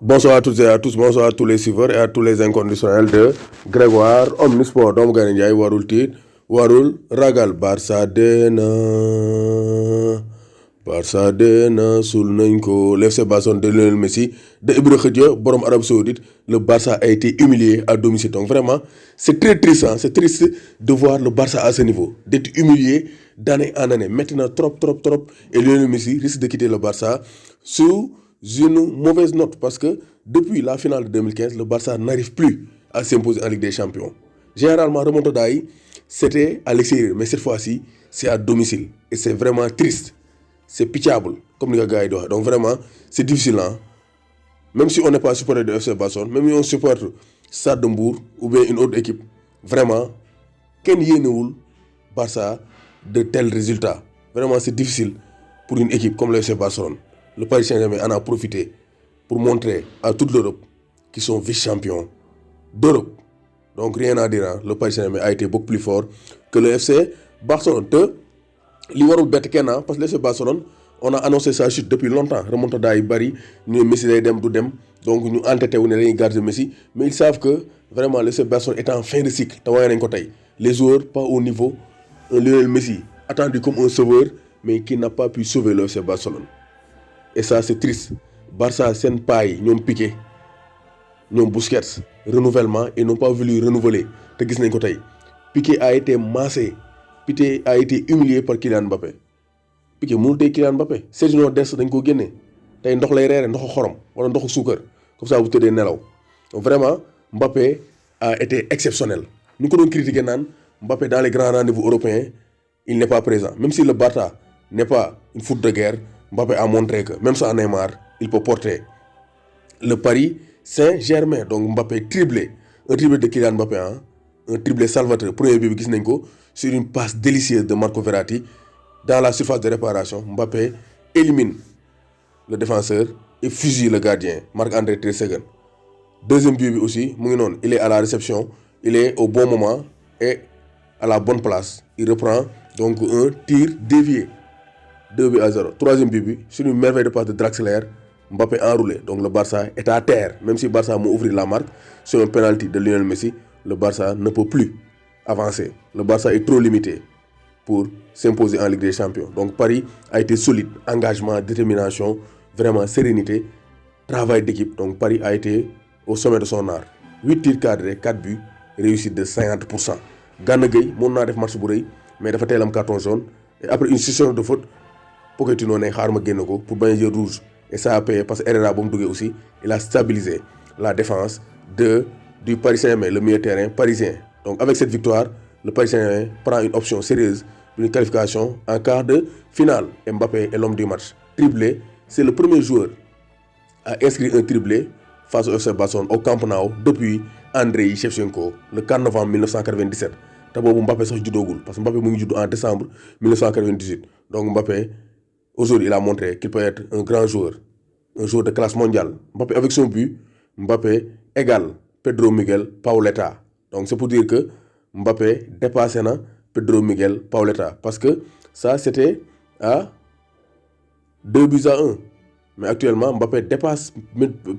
Bonsoir à toutes et à tous, bonsoir à tous les suiveurs et à tous les inconditionnels de Grégoire Omnisport doomu Gaynde Njaay warul tiit warul ragal Barça deena suul nañ ko l'FC Barcelone de Lionel Messi de Ibra Khadja borom Arabie Saoudite. Le Barça a été humilié à domicile, donc vraiment c'est très triste, c'est triste de voir le Barça à ce niveau, d'être humilié d'année en année. Maintenant trop et Lionel Messi risque de quitter le Barça sous une mauvaise note parce que depuis la finale de 2015, le Barça n'arrive plus à s'imposer en Ligue des Champions. Généralement, remontada yi c'était à l'extérieur, mais cette fois-ci, c'est à domicile. Et c'est vraiment triste. C'est pitiable, comme les gars disent. Donc vraiment, c'est difficile. Même si on n'est pas supporter de FC Barcelone, même si on supporte Stade de Mbour ou bien une autre équipe, vraiment, kenn yéenewul Barça de tels résultats. Vraiment, c'est difficile pour une équipe comme le FC Barcelone. Le Paris Saint-Germain en a profité pour montrer à toute l'Europe qu'ils sont vice-champions d'Europe. Donc rien à dire, le Paris Saint-Germain a été beaucoup plus fort que le FC Barcelone. Li warul bett kenn parce que le FC Barcelone, on a annoncé sa chute depuis longtemps. Remontada yi bari, ñu Messi day dem du dem, donc ñu entêté wu ne dañuy garder Messi, mais ils savent que vraiment le FC Barcelone est en fin de cycle. Te waaye nañ ko tey. Les joueurs pas au niveau un Lionel Messi attendu comme un sauveur, mais qui n'a pas pu sauver le FC Barcelone. Et ça c'est triste. Barça seen paa yi ñoom Piqué ñoom Busquets renouvellement et n'ont pas voulu renouveler te gis nañ ko tey. Piqué a été massé, Piqué a été humilié par Kylian Mbappé. Piqué mënul tey Kylian Mbappé. Sergio Dest dañ ko génne tey ndox lay reere ndoxu xorom wala ndoxu suukar comme ça bu tëddee nelaw. Donc vraiment Mbappé a été exceptionnel. Ñu ko doon critiquer naan Mbappé dans les grands rendez-vous européens il n'est pas présent. Même si le Barça n'est pas une foot de guerre, Mbappé a montré que même sans Neymar, il peut porter le Paris Saint-Germain. Donc Mbappé triplé, un triplé de Kylian Mbappé, un triplé salvateur. Premier but gis nañ ko sur une passe délicieuse de Marco Verratti dans la surface de réparation. Mbappé élimine le défenseur et fusille le gardien Marc-André ter Stegen. Deuxième but aussi mu ngi noonu, il est à la réception, il est au bon moment et à la bonne place. Il reprend donc un tir dévié. 2-0. Troisième but sur une merveille de passe de Draxler, Mbappé enroulé. Donc le Barça est à terre. Même si Barça m'a ouvert la marque sur un penalty de Lionel Messi, le Barça ne peut plus avancer. Le Barça est trop limité pour s'imposer en Ligue des Champions. Donc Paris a été solide, engagement, détermination, vraiment sérénité, travail d'équipe. Donc Paris a été au sommet de son art. 8 tirs cadrés, 4 buts, réussite de 50%. Gana Gueye mën naa def match bu rëy mais dafa teel am carton jaune et après une session de faute Pochettino ne xaar ma génn ko pour bañ a jël rouge et ça a payé parce que Herrera ba mu duggee aussi il a stabilisé la défense du Paris Saint-Germain, le milieu de terrain parisien. Donc avec cette victoire, le Paris Saint-Germain prend une option sérieuse d'une qualification en quart de finale. Mbappé est l'homme du match. Triplé, c'est le premier joueur à inscrire un triplé face au FC Barcelone au Camp Nou depuis Andrei Shevchenko le 4 novembre 1997. te boobu Mbappé sax juddoogul parce que Mbappé mu ngi judd en décembre 1998. Donc Mbappé aujourd'hui il a montré qu'il peut être un grand joueur, un joueur de classe mondiale. Mbappé avec son but, Mbappé égale Pedro Miguel Pauleta. Donc c'est pour dire que Mbappé dépassé na Pedro Miguel Pauleta parce que ça c'était à 2-1. Mais actuellement Mbappé dépasse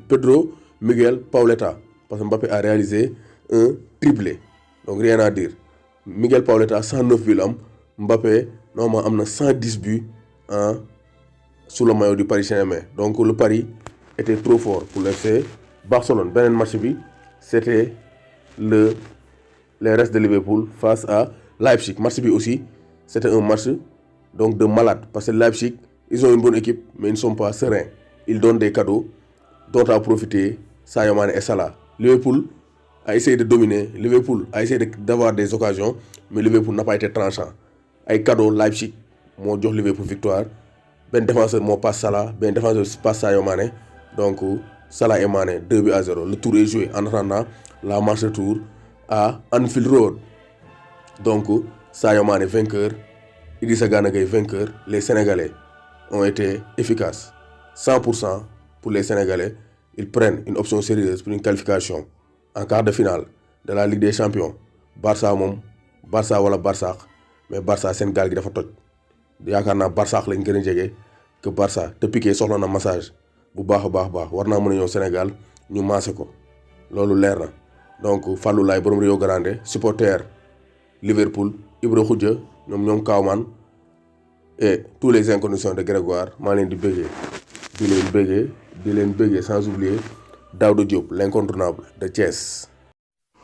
Pedro Miguel Pauleta parce que Mbappé a réalisé un triplé. Donc rien à dire. Miguel Pauleta 109 buts am, Mbappé normalement am na 110 buts sous le maillot du Paris Saint-Germain. Donc le Paris était trop fort pour le FC Barcelone. Beneen match bi c'était les restes de Liverpool face à Leipzig. Match bi aussi c'était un match donc de malade parce que Leipzig ils ont une bonne équipe mais ils ne sont pas sereins. Ils donnent des cadeaux dont a profité Sadio Mané et Salah. Liverpool a essayé de dominer, Liverpool a essayé d'avoir des occasions, mais Liverpool n'a pas été tranchant. Ay cadeau Leipzig moo jox Liverpool victoire. Ben défenseur moo passe Salah, ben défenseur passe Sadio Mané. Donc Salah et Mané 2-0. Le tour est joué en attendant la marche retour à Anfield Road. Donc Sadio Mané vainqueur, Idrissa Gana Gueye vainqueur. Les Sénégalais ont été efficaces. 100% pour les Sénégalais. Ils prennent une option sérieuse pour une qualification en quart de finale de la Ligue des Champions. Barça moom Barça wala Barsaax mais Barça seen gaal gi dafa toj yaakaar naa Barsaax lañ gën a jege que Barça te Piqué soxla na massage bu baax a baax war naa mën a ñëw Sénégal ñu maase ko loolu leer na donc Fallou Laye borom Rio Grande supporter Liverpool Ibra Khoudia ñoom Kaawman et tous les inconnus de Grégoire maa leen di bëggee sans oublier Daouda Diop l'incontournable de Thiès.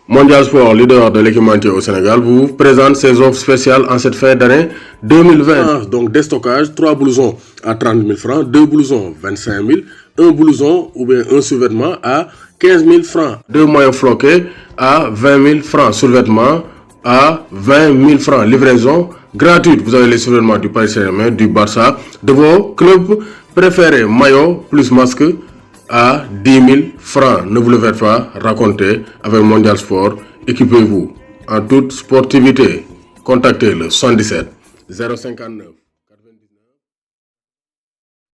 Mondial Sport, leader de l'équipementier au Sénégal, vous présente ses offres spéciales en cette fin d'année 2020. Donc déstockage, 3 blousons à 30 000 francs, 2 blousons 25 000, 1 blouson ou bien un sous-vêtement à 15 000 francs, 2 maillots floqués à 20 000 francs, sous-vêtements à 20 000 francs, livraison gratuite. Vous avez les sous-vêtements du Paris Saint-Germain, du Barça, de vos clubs préférés, maillot plus masque à 10 000 francs. Ne vous le faites pas raconter avec Mondial Sport. Équipez-vous en toute sportivité. Contactez le 77 059